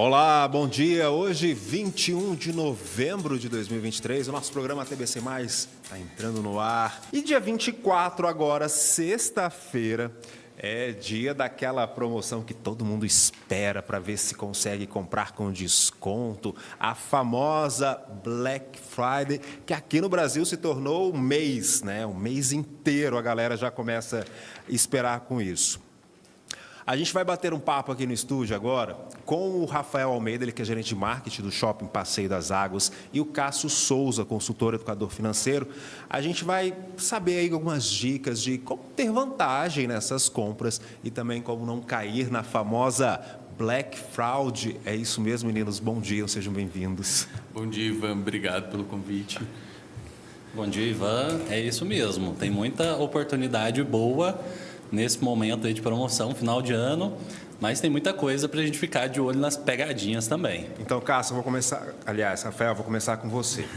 Olá, bom dia. Hoje, 21 de novembro de 2023, o nosso programa TBC Mais está entrando no ar. E dia 24, agora, sexta-feira, é dia daquela promoção que todo mundo espera para ver se consegue comprar com desconto. A famosa Black Friday, que aqui no Brasil se tornou um mês, né? Um mês inteiro a galera já começa a esperar com isso. A gente vai bater um papo aqui no estúdio agora com o Rafael Almeida, ele que é gerente de marketing do Shopping Passeio das Águas, e o Cássio Souza, consultor educador financeiro. A gente vai saber aí algumas dicas de como ter vantagem nessas compras e também como não cair na famosa Black Fraud. É isso mesmo, meninos? Bom dia, sejam bem-vindos. Bom dia, Ivan. Obrigado pelo convite. Bom dia, Ivan. É isso mesmo. Tem muita oportunidade boa nesse momento aí de promoção, final de ano, mas tem muita coisa para a gente ficar de olho nas pegadinhas também. Então, Cássio, eu vou começar... Aliás, Rafael, eu vou começar com você.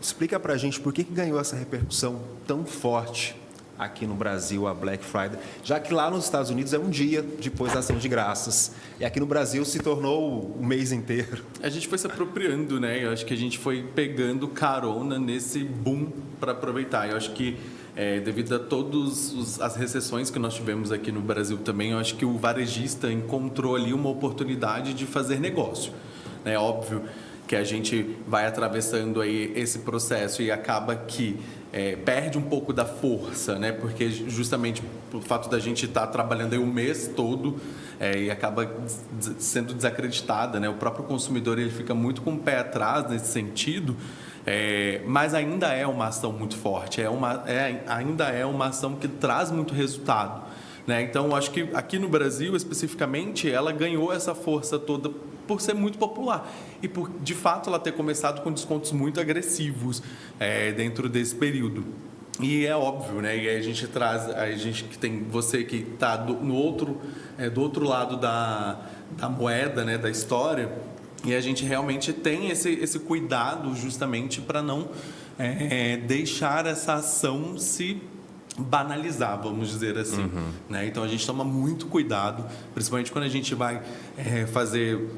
Explica para a gente por que ganhou essa repercussão tão forte aqui no Brasil, a Black Friday, já que lá nos Estados Unidos é um dia depois da ação de graças, e aqui no Brasil se tornou o mês inteiro. A gente foi se apropriando, né? Eu acho que a gente foi pegando carona nesse boom para aproveitar. Eu acho que devido a todas as recessões que nós tivemos aqui no Brasil também, eu acho que o varejista encontrou ali uma oportunidade de fazer negócio. É óbvio que a gente vai atravessando aí esse processo e acaba que perde um pouco da força, né? Porque justamente pelo fato da gente estar trabalhando aí o mês todo e acaba sendo desacreditada, né? O próprio consumidor ele fica muito com o pé atrás nesse sentido. Mas ainda é uma ação muito forte, ainda é uma ação que traz muito resultado, né? Então, eu acho que aqui no Brasil, especificamente, ela ganhou essa força toda por ser muito popular e por, de fato, ela ter começado com descontos muito agressivos dentro desse período. E é óbvio, né? E aí a gente que tem você que está do outro lado da moeda, né? Da história. E a gente realmente tem esse cuidado justamente para não deixar essa ação se banalizar, vamos dizer assim. Uhum. Né? Então, a gente toma muito cuidado, principalmente quando a gente vai fazer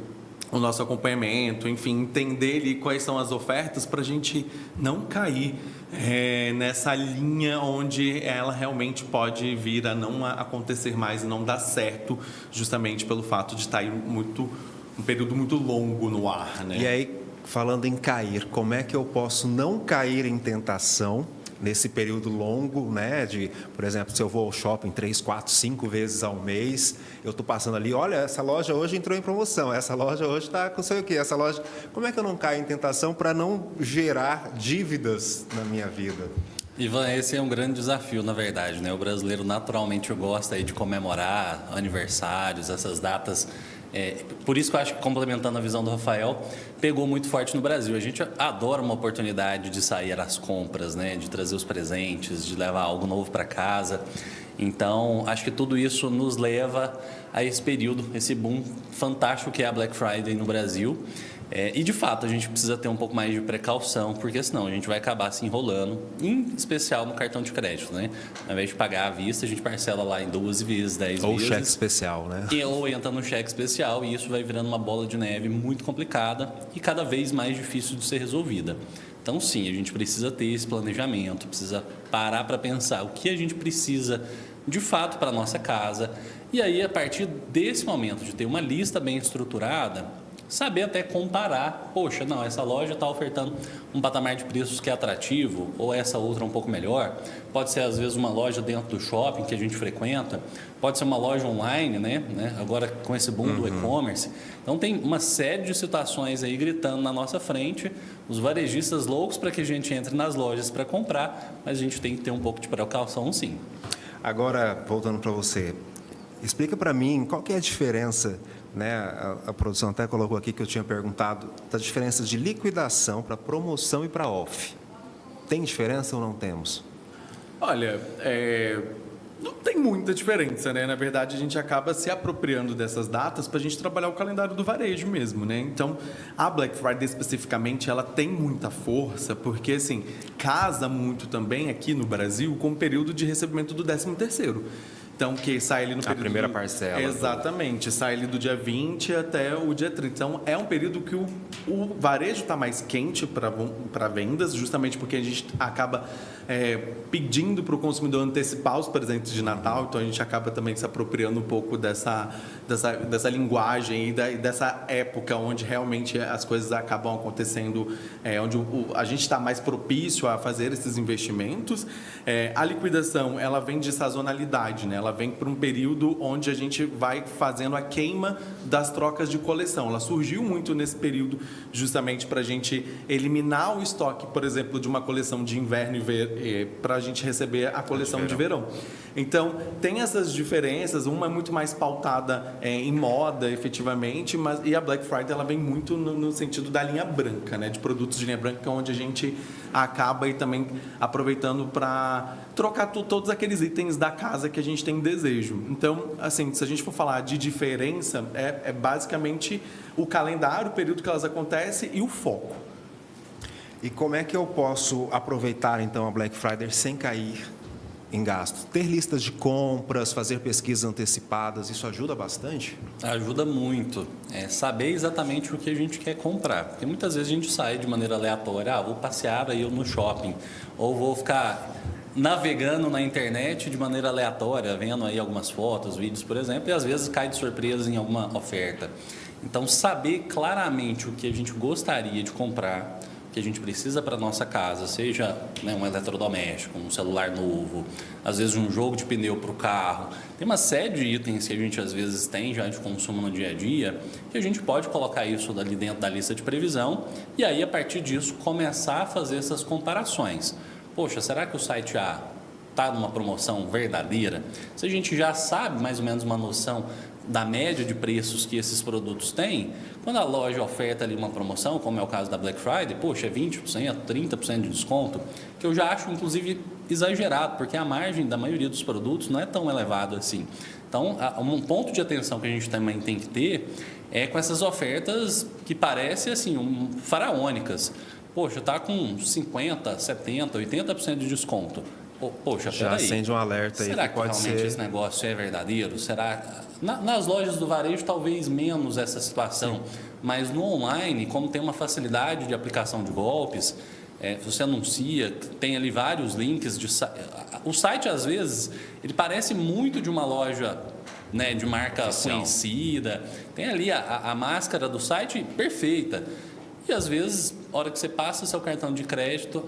o nosso acompanhamento, enfim, entender ali quais são as ofertas para a gente não cair nessa linha onde ela realmente pode vir a não acontecer mais e não dar certo, justamente pelo fato de estar aí um período muito longo no ar, né? E aí, falando em cair, como é que eu posso não cair em tentação nesse período longo, né? Por exemplo, se eu vou ao shopping 3, 4, 5 vezes ao mês, eu estou passando ali, olha, essa loja hoje entrou em promoção, essa loja hoje está com sei o quê, essa loja... Como é que eu não caio em tentação para não gerar dívidas na minha vida? Ivan, esse é um grande desafio, na verdade, né? O brasileiro naturalmente gosta aí de comemorar aniversários, essas datas. Por isso que eu acho que, complementando a visão do Rafael, pegou muito forte no Brasil. A gente adora uma oportunidade de sair às compras, né? De trazer os presentes, de levar algo novo para casa. Então, acho que tudo isso nos leva a esse período, esse boom fantástico que é a Black Friday no Brasil. E, de fato, a gente precisa ter um pouco mais de precaução, porque senão a gente vai acabar se enrolando, em especial no cartão de crédito, né? Ao invés de pagar à vista, a gente parcela lá em 12 vezes, 10 vezes. Ou cheque especial, né? Ou entra no cheque especial e isso vai virando uma bola de neve muito complicada e cada vez mais difícil de ser resolvida. Então, sim, a gente precisa ter esse planejamento, precisa parar para pensar o que a gente precisa de fato para a nossa casa. E aí, a partir desse momento de ter uma lista bem estruturada, saber até comparar, poxa, não, essa loja está ofertando um patamar de preços que é atrativo, ou essa outra um pouco melhor. Pode ser, às vezes, uma loja dentro do shopping que a gente frequenta, pode ser uma loja online, né? Agora com esse boom do e-commerce. Então, tem uma série de situações aí gritando na nossa frente, os varejistas loucos para que a gente entre nas lojas para comprar, mas a gente tem que ter um pouco de precaução, sim. Agora, voltando para você, explica para mim qual que é a diferença, né? A produção até colocou aqui que eu tinha perguntado, da diferença de liquidação para promoção e para off. Tem diferença ou não temos? Olha, não tem muita diferença, né? Na verdade, a gente acaba se apropriando dessas datas para a gente trabalhar o calendário do varejo mesmo, né? Então, a Black Friday especificamente, ela tem muita força porque, assim, casa muito também aqui no Brasil com o período de recebimento do 13º. Então, que sai ali no período... A primeira parcela. Exatamente. Sai ali do dia 20 até o dia 30. Então, é um período que o varejo está mais quente para vendas, justamente porque a gente acaba pedindo para o consumidor antecipar os presentes de Natal. Então, a gente acaba também se apropriando um pouco dessa linguagem e dessa época onde realmente as coisas acabam acontecendo, onde a gente está mais propício a fazer esses investimentos. A liquidação, ela vem de sazonalidade, né? Ela vem para um período onde a gente vai fazendo a queima das trocas de coleção. Ela surgiu muito nesse período justamente para a gente eliminar o estoque, por exemplo, de uma coleção de inverno para a gente receber a coleção de verão. Então, tem essas diferenças. Uma é muito mais pautada em moda, efetivamente, e a Black Friday ela vem muito no sentido da linha branca, né? De produtos de linha branca, onde a gente acaba aí também aproveitando para trocar todos aqueles itens da casa que a gente tem desejo. Então, assim, se a gente for falar de diferença, é basicamente o calendário, o período que elas acontecem e o foco. E como é que eu posso aproveitar, então, a Black Friday sem cair em gastos? Ter listas de compras, fazer pesquisas antecipadas, isso ajuda bastante? Ajuda muito. Saber exatamente o que a gente quer comprar. Porque muitas vezes a gente sai de maneira aleatória. Vou passear aí no shopping. Ou vou ficar navegando na internet de maneira aleatória, vendo aí algumas fotos, vídeos, por exemplo, e às vezes cai de surpresa em alguma oferta. Então, saber claramente o que a gente gostaria de comprar, que a gente precisa para a nossa casa, seja um eletrodoméstico, um celular novo, às vezes um jogo de pneu para o carro. Tem uma série de itens que a gente às vezes tem já de consumo no dia a dia, que a gente pode colocar isso ali dentro da lista de previsão e aí, a partir disso, começar a fazer essas comparações. Poxa, será que o site A está numa promoção verdadeira? Se a gente já sabe mais ou menos uma noção da média de preços que esses produtos têm, quando a loja oferta ali uma promoção, como é o caso da Black Friday, poxa, 20%, 30% de desconto, que eu já acho, inclusive, exagerado, porque a margem da maioria dos produtos não é tão elevada assim. Então, um ponto de atenção que a gente também tem que ter é com essas ofertas que parecem assim, faraônicas. Poxa, está com 50%, 70%, 80% de desconto. Poxa, já peraí. acende um alerta aí. Será que pode realmente ser... esse negócio é verdadeiro? Será? Nas lojas do varejo, talvez menos essa situação. Sim. Mas no online, como tem uma facilidade de aplicação de golpes, você anuncia, tem ali vários links. O site, às vezes, ele parece muito de uma loja, né, de marca conhecida. Tem ali a máscara do site perfeita. E, às vezes, a hora que você passa o seu cartão de crédito...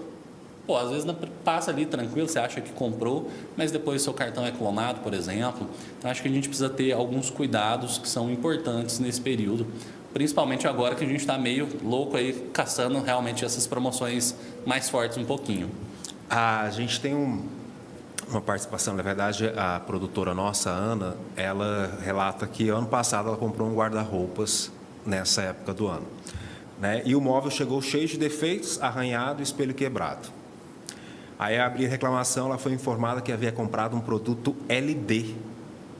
às vezes passa ali tranquilo, você acha que comprou, mas depois seu cartão é clonado, por exemplo. Então, acho que a gente precisa ter alguns cuidados que são importantes nesse período, principalmente agora que a gente está meio louco aí, caçando realmente essas promoções mais fortes um pouquinho. A gente tem uma participação, na verdade, a produtora nossa, a Ana, ela relata que ano passado ela comprou um guarda-roupas nessa época do ano, né? E o móvel chegou cheio de defeitos, arranhado e espelho quebrado. Aí, a abrir reclamação, ela foi informada que havia comprado um produto LD,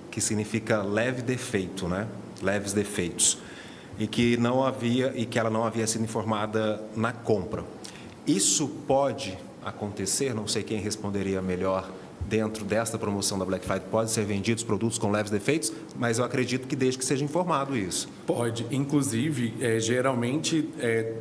que significa leve defeito, né? Leves defeitos, e que ela não havia sido informada na compra. Isso pode acontecer, não sei quem responderia melhor. Dentro desta promoção da Black Friday, pode ser vendidos produtos com leves defeitos, mas eu acredito que desde que seja informado isso. Pode. Inclusive, geralmente,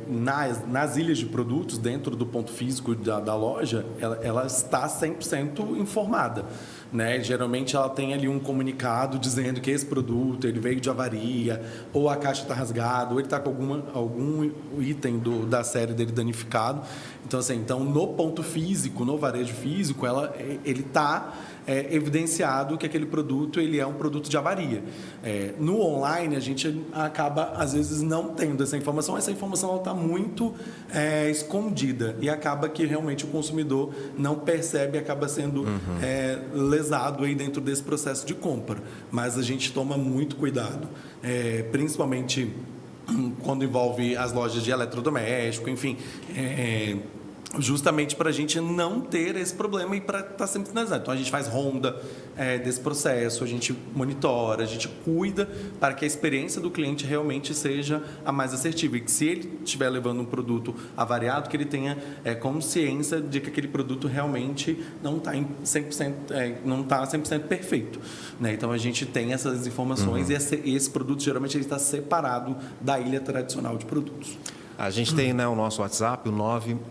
nas ilhas de produtos, dentro do ponto físico da loja, ela está 100% informada, né? Geralmente, ela tem ali um comunicado dizendo que esse produto ele veio de avaria, ou a caixa está rasgada, ou ele está com algum item da série dele danificado. Então, assim, no ponto físico, no varejo físico, ele está evidenciado que aquele produto ele é um produto de avaria. No online, a gente acaba, às vezes, não tendo essa informação. Essa informação está muito escondida e acaba que realmente o consumidor não percebe e acaba sendo lesado aí dentro desse processo de compra. Mas a gente toma muito cuidado, principalmente quando envolve as lojas de eletrodoméstico, enfim, justamente para a gente não ter esse problema e para estar sempre finalizado. Então, a gente faz ronda desse processo, a gente monitora, a gente cuida para que a experiência do cliente realmente seja a mais assertiva. E que se ele estiver levando um produto avariado, que ele tenha consciência de que aquele produto realmente não está 100%, não está 100% perfeito. Né? Então, a gente tem essas informações e esse produto, geralmente, ele está separado da ilha tradicional de produtos. A gente tem, né, o nosso WhatsApp, o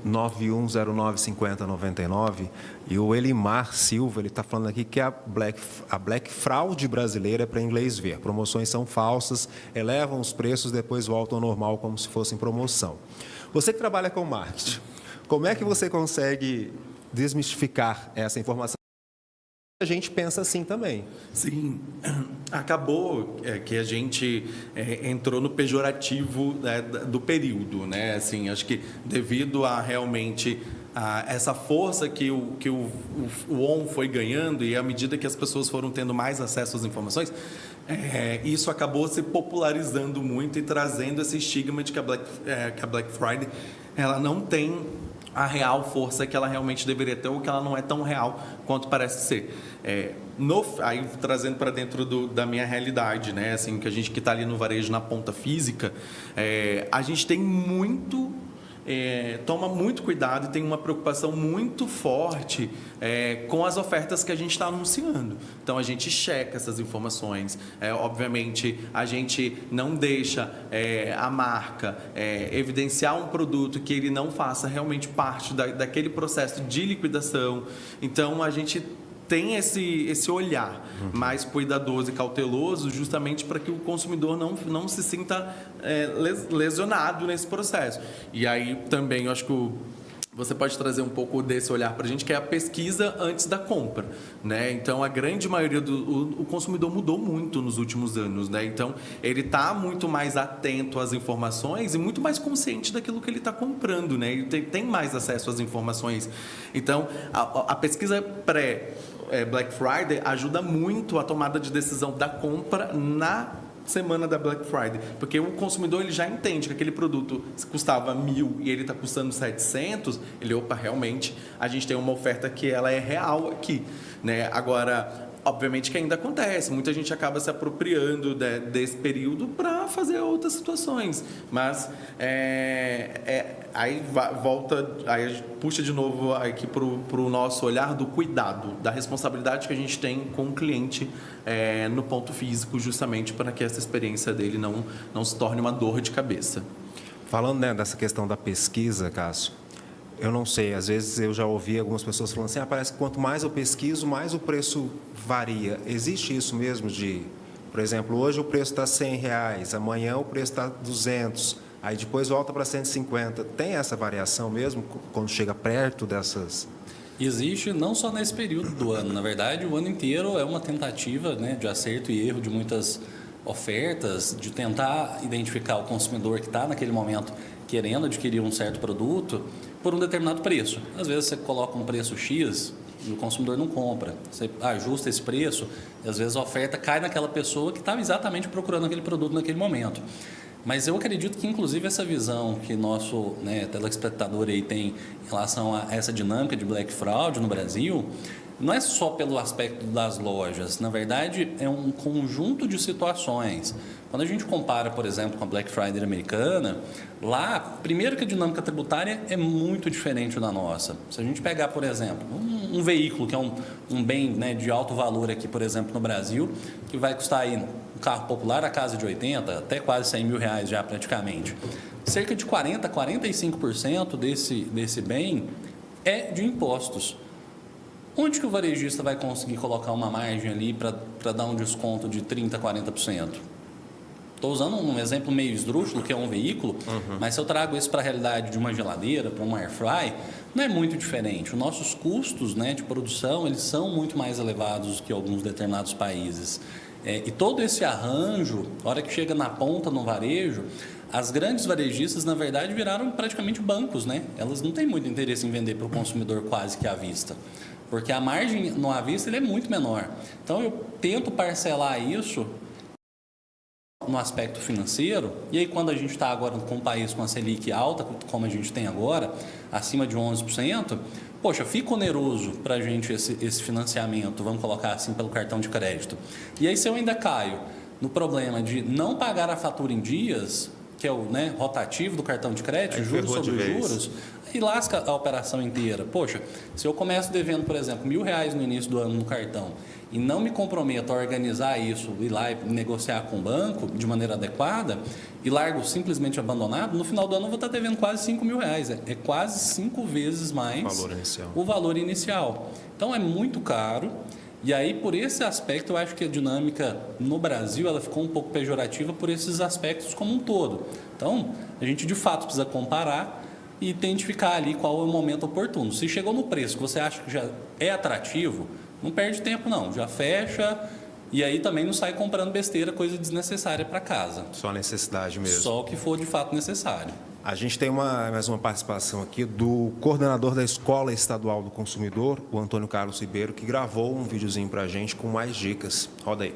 991095099, e o Elimar Silva, ele está falando aqui que a Black Fraud brasileira é para inglês ver. Promoções são falsas, elevam os preços, depois voltam ao normal como se fossem promoção. Você que trabalha com marketing, como é que você consegue desmistificar essa informação? A gente pensa assim também. Sim, acabou que a gente entrou no pejorativo do período, né? Assim, acho que devido a realmente essa força que o ON foi ganhando e à medida que as pessoas foram tendo mais acesso às informações, isso acabou se popularizando muito e trazendo esse estigma de que a Black Friday ela não tem a real força que ela realmente deveria ter ou que ela não é tão real quanto parece ser. Aí trazendo para dentro da minha realidade, né? Assim, que a gente que está ali no varejo na ponta física, a gente tem toma muito cuidado e tem uma preocupação muito forte com as ofertas que a gente está anunciando. Então, a gente checa essas informações. Obviamente, a gente não deixa a marca evidenciar um produto que ele não faça realmente parte daquele processo de liquidação. Então, a gente tem esse olhar mais cuidadoso e cauteloso justamente para que o consumidor não se sinta lesionado nesse processo. E aí também eu acho que você pode trazer um pouco desse olhar para a gente, que é a pesquisa antes da compra, né? Então, a grande maioria o consumidor mudou muito nos últimos anos, né? Então, ele está muito mais atento às informações e muito mais consciente daquilo que ele está comprando, né? Ele tem mais acesso às informações. Então, a pesquisa Black Friday ajuda muito a tomada de decisão da compra na semana da Black Friday, porque o consumidor ele já entende que aquele produto custava 1.000 e ele está custando 700, realmente a gente tem uma oferta que ela é real aqui, né? Agora, obviamente que ainda acontece, muita gente acaba se apropriando desse período para fazer outras situações, mas aí volta, aí a gente puxa de novo aqui para o nosso olhar do cuidado, da responsabilidade que a gente tem com o cliente no ponto físico, justamente para que essa experiência dele não se torne uma dor de cabeça. Falando, né, dessa questão da pesquisa, Cássio, eu não sei, às vezes eu já ouvi algumas pessoas falando assim, parece que quanto mais eu pesquiso, mais o preço varia. Existe isso mesmo por exemplo, hoje o preço está R$100, amanhã o preço está 200, aí depois volta para 150. Tem essa variação mesmo quando chega perto dessas? Existe não só nesse período do ano, na verdade o ano inteiro é uma tentativa, né, de acerto e erro de muitas ofertas, de tentar identificar o consumidor que está naquele momento querendo adquirir um certo produto por um determinado preço. Às vezes você coloca um preço X e o consumidor não compra. Você ajusta esse preço e às vezes a oferta cai naquela pessoa que estava exatamente procurando aquele produto naquele momento. Mas eu acredito que, inclusive, essa visão que nosso, né, telespectador aí tem em relação a essa dinâmica de Black Fraud no Brasil, não é só pelo aspecto das lojas. Na verdade, é um conjunto de situações. Quando a gente compara, por exemplo, com a Black Friday americana, lá, primeiro que a dinâmica tributária é muito diferente da nossa. Se a gente pegar, por exemplo, um veículo, que é um bem, né, de alto valor aqui, por exemplo, no Brasil, que vai custar aí um carro popular a casa de 80, até quase 100 mil reais já praticamente. Cerca de 40%, 45% desse bem é de impostos. Onde que o varejista vai conseguir colocar uma margem ali para dar um desconto de 30%, 40%? Estou usando um exemplo meio esdrúxulo, que é um veículo, mas se eu trago isso para a realidade de uma geladeira, para um air fry, não é muito diferente. Os nossos custos, né, de produção, eles são muito mais elevados que alguns determinados países. E todo esse arranjo, a hora que chega na ponta no varejo, as grandes varejistas, na verdade, viraram praticamente bancos, né? Elas não têm muito interesse em vender para o consumidor quase que à vista, porque a margem no à vista ele é muito menor. Então, eu tento parcelar isso no aspecto financeiro, e aí quando a gente está agora com um país com a Selic alta, como a gente tem agora, acima de 11%, poxa, fica oneroso para a gente esse financiamento, vamos colocar assim, pelo cartão de crédito. E aí se eu ainda caio no problema de não pagar a fatura em dias, que é o rotativo do cartão de crédito, juros sobre juros, e lasca a operação inteira. Poxa, se eu começo devendo, por exemplo, R$1.000 no início do ano no cartão e não me comprometo a organizar isso, ir lá e negociar com o banco de maneira adequada e largo simplesmente abandonado, no final do ano eu vou estar devendo quase R$5.000. É quase 5 vezes mais o valor inicial. Então é muito caro. E aí, por esse aspecto, eu acho que a dinâmica no Brasil ela ficou um pouco pejorativa por esses aspectos como um todo. Então, a gente de fato precisa comparar e identificar ali qual é o momento oportuno. Se chegou no preço que você acha que já é atrativo, não perde tempo não, já fecha e aí também não sai comprando besteira, coisa desnecessária para casa. Só a necessidade mesmo. Só o que for de fato necessário. A gente tem mais uma participação aqui do coordenador da Escola Estadual do Consumidor, o Antônio Carlos Ribeiro, que gravou um videozinho para a gente com mais dicas. Roda aí.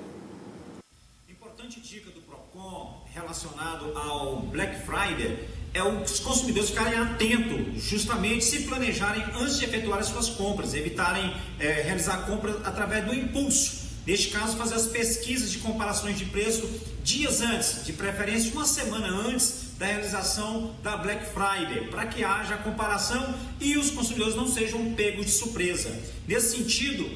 Importante dica do Procon relacionado ao Black Friday é os consumidores ficarem atentos, justamente se planejarem antes de efetuar as suas compras, evitarem realizar compras através do impulso. Neste caso, fazer as pesquisas de comparações de preço dias antes, de preferência uma semana antes da realização da Black Friday, para que haja a comparação e os consumidores não sejam pegos de surpresa. Nesse sentido,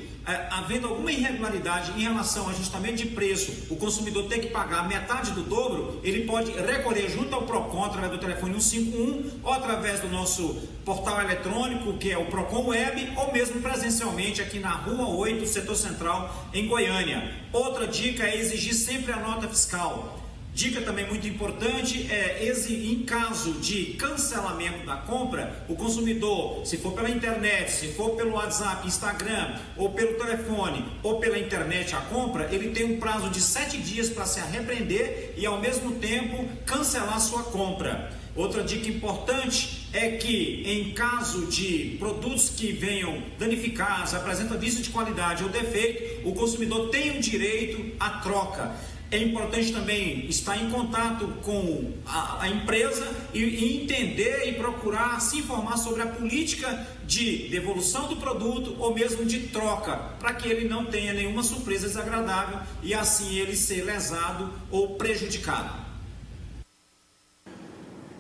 havendo alguma irregularidade em relação ao ajustamento de preço, o consumidor ter que pagar metade do dobro, ele pode recorrer junto ao Procon através do telefone 151 ou através do nosso portal eletrônico, que é o Procon Web, ou mesmo presencialmente aqui na Rua 8, Setor Central, em Goiânia. Outra dica é exigir sempre a nota fiscal. Dica também muito importante é, em caso de cancelamento da compra, o consumidor, se for pela internet, se for pelo WhatsApp, Instagram, ou pelo telefone, ou pela internet a compra, ele tem um prazo de 7 dias para se arrepender e ao mesmo tempo cancelar sua compra. Outra dica importante é que em caso de produtos que venham danificados, apresentam vício de qualidade ou defeito, o consumidor tem o direito à troca. É importante também estar em contato com a empresa e entender e procurar se informar sobre a política de devolução do produto ou mesmo de troca, para que ele não tenha nenhuma surpresa desagradável e assim ele ser lesado ou prejudicado.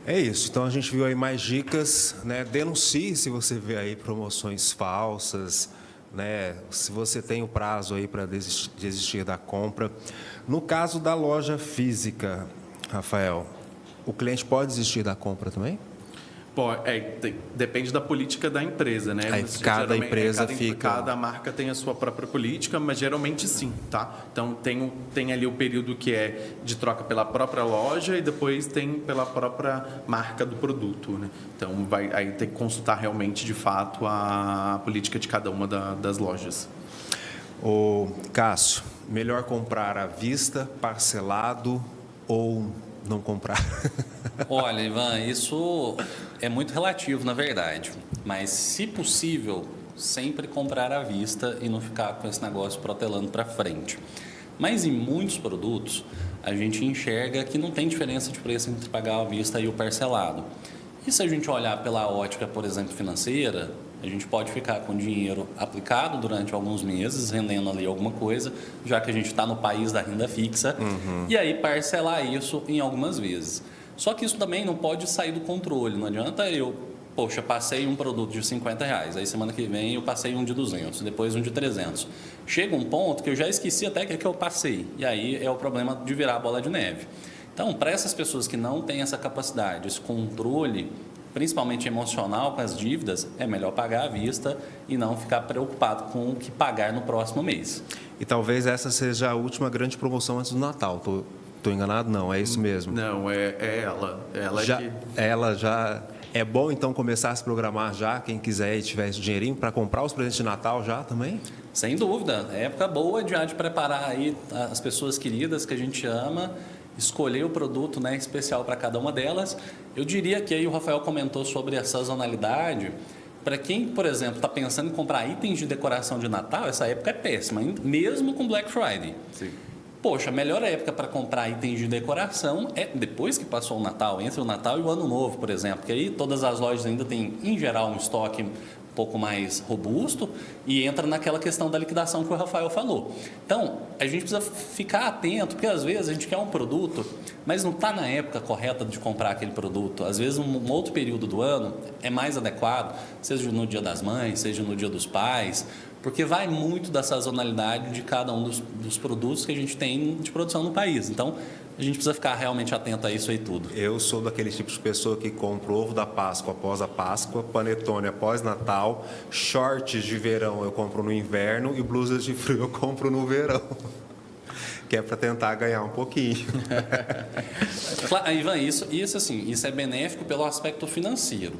É isso, então a gente viu aí mais dicas, né? Denuncie se você vê aí promoções falsas, né? Se você tem o prazo aí para desistir da compra. No caso da loja física, Rafael, o cliente pode desistir da compra também? Depende da política da empresa, né? Aí cada empresa cada marca tem a sua própria política, mas geralmente sim, tá? Então tem ali o período que é de troca pela própria loja e depois tem pela própria marca do produto, né? Então vai aí ter que consultar realmente de fato a política de cada uma das lojas. Ô, Cássio, melhor comprar à vista, parcelado ou não comprar? Olha, Ivan, isso é muito relativo, na verdade. Mas, se possível, sempre comprar à vista e não ficar com esse negócio protelando para frente. Mas, em muitos produtos, a gente enxerga que não tem diferença de preço entre pagar à vista e o parcelado. E se a gente olhar pela ótica, por exemplo, financeira, a gente pode ficar com dinheiro aplicado durante alguns meses, rendendo ali alguma coisa, já que a gente está no país da renda fixa, e aí parcelar isso em algumas vezes. Só que isso também não pode sair do controle. Não adianta passei um produto de R$50, aí semana que vem eu passei um de 200, depois um de 300. Chega um ponto que eu já esqueci até que eu passei, e aí é o problema de virar a bola de neve. Então, para essas pessoas que não têm essa capacidade, esse controle, principalmente emocional com as dívidas, é melhor pagar à vista e não ficar preocupado com o que pagar no próximo mês. E talvez essa seja a última grande promoção antes do Natal. Estou enganado? Não, é isso mesmo? Não, é ela. Ela já... É bom, então, começar a se programar já, quem quiser e tiver esse dinheirinho, para comprar os presentes de Natal já também? Sem dúvida. É época boa de preparar aí as pessoas queridas que a gente ama, escolher o produto, né, especial para cada uma delas. Eu diria que aí o Rafael comentou sobre a sazonalidade. Para quem, por exemplo, está pensando em comprar itens de decoração de Natal, essa época é péssima, mesmo com Black Friday. Sim. Poxa, a melhor época para comprar itens de decoração é depois que passou o Natal, entre o Natal e o Ano Novo, por exemplo, porque aí todas as lojas ainda têm, em geral, um estoque um pouco mais robusto e entra naquela questão da liquidação que o Rafael falou. Então, a gente precisa ficar atento, porque às vezes a gente quer um produto, mas não está na época correta de comprar aquele produto. Às vezes, um outro período do ano é mais adequado, seja no Dia das Mães, seja no Dia dos Pais, porque vai muito da sazonalidade de cada um dos produtos que a gente tem de produção no país. Então, a gente precisa ficar realmente atento a isso aí tudo. Eu sou daquele tipo de pessoa que compra ovo da Páscoa após a Páscoa, panetone após Natal, shorts de verão eu compro no inverno e blusas de frio eu compro no verão. Que é para tentar ganhar um pouquinho. Claro, Ivan, isso é benéfico pelo aspecto financeiro.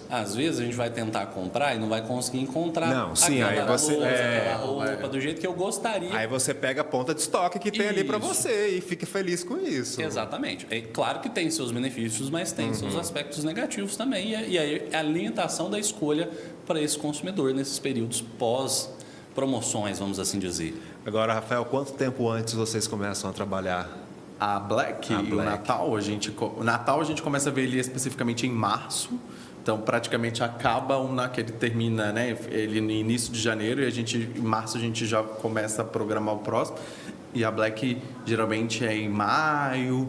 Às vezes a gente vai tentar comprar e não vai conseguir encontrar aquela roupa do jeito que eu gostaria. Aí você pega a ponta de estoque que tem ali para você e fica feliz com isso. Exatamente. É claro que tem seus benefícios, mas tem seus aspectos negativos também. E aí a limitação da escolha para esse consumidor nesses períodos pós-promoções, vamos assim dizer. Agora, Rafael, quanto tempo antes vocês começam a trabalhar? A Black e o Natal, o Natal a gente começa a ver ele especificamente em março. Então, praticamente acaba que ele termina, né? Ele no início de janeiro e em março a gente já começa a programar o próximo. E a Black geralmente é em maio,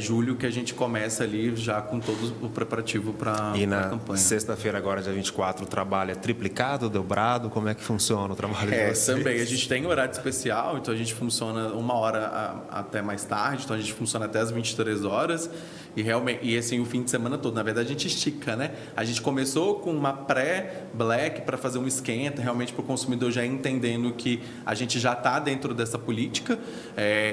julho, que a gente começa ali já com todo o preparativo para a campanha. E na sexta-feira, agora, dia 24, o trabalho é triplicado, dobrado? Como é que funciona o trabalho de vocês? Também. A gente tem horário especial, então a gente funciona 1 hora até mais tarde, então a gente funciona até as 23 horas. E realmente, assim, o fim de semana todo. Na verdade, a gente estica, né? A gente começou com uma pré-Black para fazer um esquenta, realmente para o consumidor já entendendo que a gente já está dentro dessa política.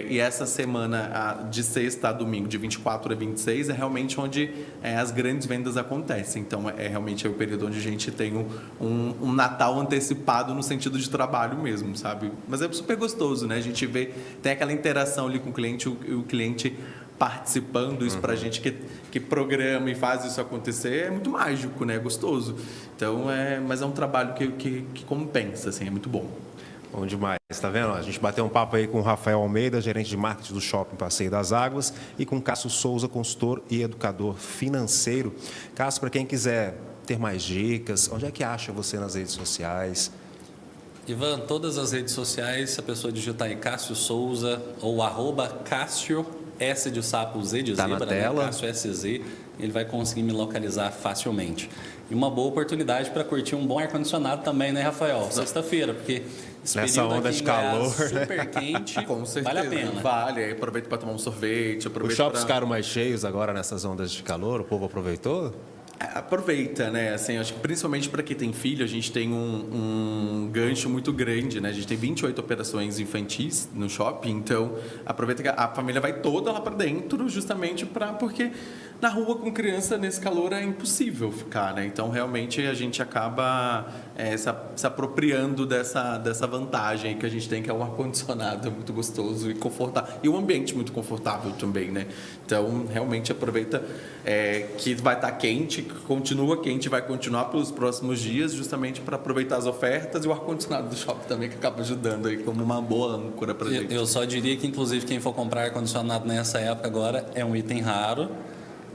E essa semana, de sexta a domingo, de 24 a 26, é realmente onde as grandes vendas acontecem. Então, realmente o período onde a gente tem um Natal antecipado no sentido de trabalho mesmo, sabe? Mas é super gostoso, né? A gente vê, tem aquela interação ali com o cliente, o cliente participando, isso pra gente que programa e faz isso acontecer, é muito mágico, né? É gostoso. Então, mas é um trabalho que compensa, assim, é muito bom. Bom demais, tá vendo? A gente bateu um papo aí com o Rafael Almeida, gerente de marketing do Shopping Passeio das Águas, e com Cássio Souza, consultor e educador financeiro. Cássio, para quem quiser ter mais dicas, onde é que acha você nas redes sociais? Ivan, todas as redes sociais, se a pessoa digitar aí Cássio Souza ou @Cássio, S de sapo, Z de tá zebra, na tela. né? Cássio SZ, ele vai conseguir me localizar facilmente. E uma boa oportunidade para curtir um bom ar-condicionado também, né, Rafael? Sexta-feira, porque esse nessa período onda aqui de em calor, Goiás, super quente, com certeza. vale a pena. Vale, aí aproveita para tomar um sorvete. Os shoppings ficaram mais cheios agora nessas ondas de calor? O povo aproveitou? Aproveita, né? Assim, acho que principalmente para quem tem filho, a gente tem um gancho muito grande, né? A gente tem 28 operações infantis no shopping, então aproveita que a família vai toda lá para dentro, justamente porque na rua com criança nesse calor é impossível ficar, né? Então realmente a gente acaba se apropriando dessa vantagem que a gente tem, que é o ar-condicionado muito gostoso e confortável, e o ambiente muito confortável também, né? Então realmente aproveita que vai estar quente, continua quente, vai continuar pelos próximos dias, justamente para aproveitar as ofertas, e o ar-condicionado do shopping também, que acaba ajudando aí como uma boa âncora para gente. Eu só diria que, inclusive, quem for comprar ar-condicionado nessa época agora é um item raro.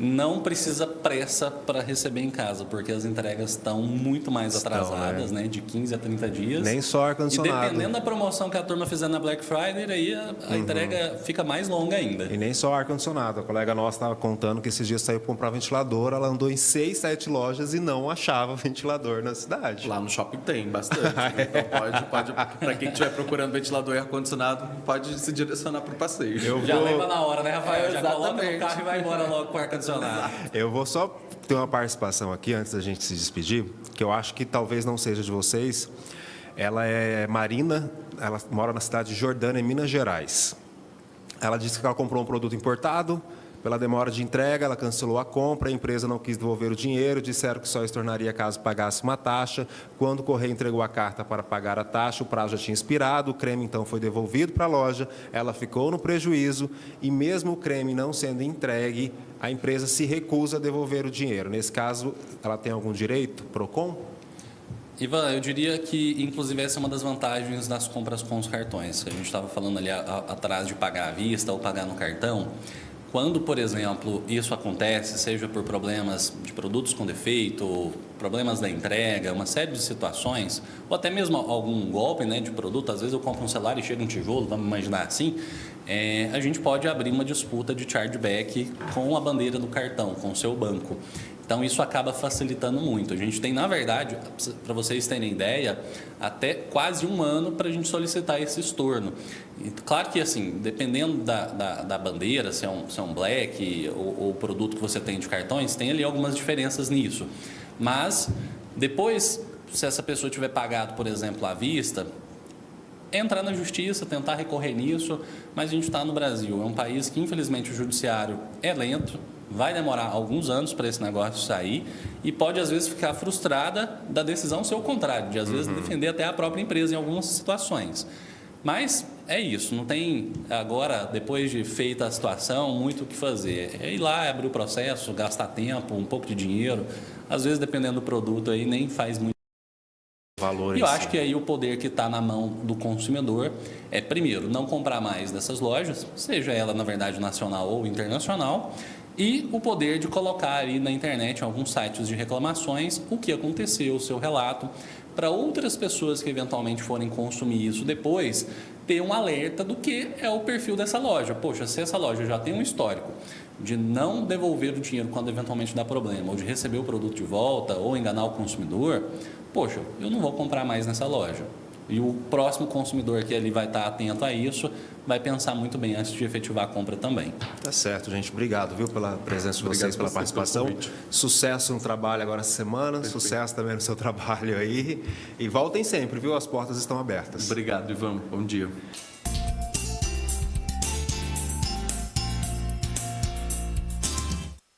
Não precisa pressa para receber em casa, porque as entregas estão muito mais atrasadas, né? De 15 a 30 dias. Nem só ar-condicionado. E dependendo da promoção que a turma fizer na Black Friday, aí a entrega fica mais longa ainda. E nem só ar-condicionado. A colega nossa estava contando que esses dias saiu para comprar ventilador, ela andou em 6, 7 lojas e não achava ventilador na cidade. Lá no shopping tem bastante. Então pode para quem estiver procurando ventilador e ar-condicionado, pode se direcionar para o passeio. Leva na hora, né, Rafael? Já coloca no carro e vai embora logo com o ar-condicionado. Eu vou só ter uma participação aqui antes da gente se despedir, que eu acho que talvez não seja de vocês. Ela é Marina, ela mora na cidade de Jordânia, em Minas Gerais. Ela disse que ela comprou um produto importado. Pela demora de entrega, ela cancelou a compra, a empresa não quis devolver o dinheiro, disseram que só estornaria caso pagasse uma taxa. Quando o correio entregou a carta para pagar a taxa, o prazo já tinha expirado, o creme então foi devolvido para a loja, ela ficou no prejuízo e mesmo o creme não sendo entregue, a empresa se recusa a devolver o dinheiro. Nesse caso, ela tem algum direito, PROCON? Ivan, eu diria que, inclusive, essa é uma das vantagens das compras com os cartões. A gente estava falando ali atrás de pagar à vista ou pagar no cartão. Quando, por exemplo, isso acontece, seja por problemas de produtos com defeito, problemas da entrega, uma série de situações, ou até mesmo algum golpe, né, de produto, às vezes eu compro um celular e chega um tijolo, vamos imaginar assim, a gente pode abrir uma disputa de chargeback com a bandeira do cartão, com o seu banco. Então, isso acaba facilitando muito. A gente tem, na verdade, para vocês terem ideia, até quase um ano para a gente solicitar esse estorno. E, claro que, assim, dependendo da bandeira, se é um black ou o produto que você tem de cartões, tem ali algumas diferenças nisso. Mas, depois, se essa pessoa tiver pagado, por exemplo, à vista, entrar na justiça, tentar recorrer nisso, mas a gente está no Brasil. É um país que, infelizmente, o judiciário é lento, vai demorar alguns anos para esse negócio sair e pode, às vezes, ficar frustrada da decisão ser o contrário, de, às vezes, defender até a própria empresa em algumas situações. Mas é isso, não tem agora, depois de feita a situação, muito o que fazer. É ir lá, abrir o processo, gastar tempo, um pouco de dinheiro. Às vezes, dependendo do produto, aí nem faz muito valor. E eu acho que aí o poder que está na mão do consumidor é, primeiro, não comprar mais dessas lojas, seja ela, na verdade, nacional ou internacional, e o poder de colocar aí na internet, em alguns sites de reclamações, o que aconteceu, o seu relato, para outras pessoas que eventualmente forem consumir isso depois, ter um alerta do que é o perfil dessa loja. Poxa, se essa loja já tem um histórico de não devolver o dinheiro quando eventualmente dá problema, ou de receber o produto de volta, ou enganar o consumidor, poxa, eu não vou comprar mais nessa loja. E o próximo consumidor que ele vai estar atento a isso, vai pensar muito bem antes de efetivar a compra também. Tá certo, gente. Obrigado, viu, pela presença de vocês, pela participação. Sucesso no trabalho agora essa semana, perfeito. Sucesso também no seu trabalho aí. E voltem sempre, viu? As portas estão abertas. Obrigado, Ivan. Bom dia.